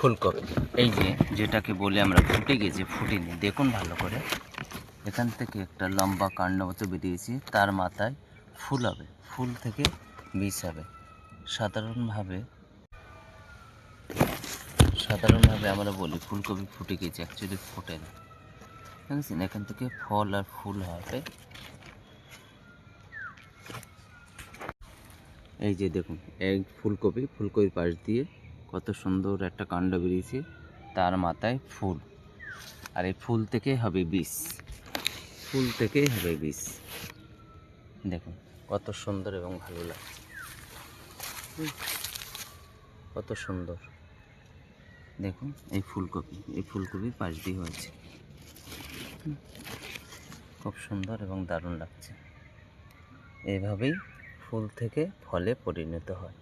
ফুলকপি। এই যে যেটাকে বলে আমরা ফুটে গেছে, ফুটেনি, দেখুন ভালো করে। এখান থেকে একটা লম্বা কাণ্ড মতো বেরিয়েছে, তার মাথায় ফুল হবে, ফুল থেকে বীজ হবে। সাধারণভাবে আমরা বলি ফুলকপি ফুটে গেছে, অ্যাকচুয়ালি ফোটে না, বুঝেছেন? এখান থেকে ফল আর ফুল হবে। এই যে দেখুন, এই ফুলকপির পাশ দিয়ে কত সুন্দর একটা কাণ্ড বেরিয়েছে, তার মাথায় ফুল, আর এই ফুল থেকে হবে বীজ, দেখুন কত সুন্দর এবং ভালো লাগছে, কত সুন্দর। দেখুন এই ফুলকপির পাশ দিয়ে হয়েছে, খুব সুন্দর এবং দারুণ লাগছে। এইভাবেই ফুল থেকে ফলে পরিণত হয়।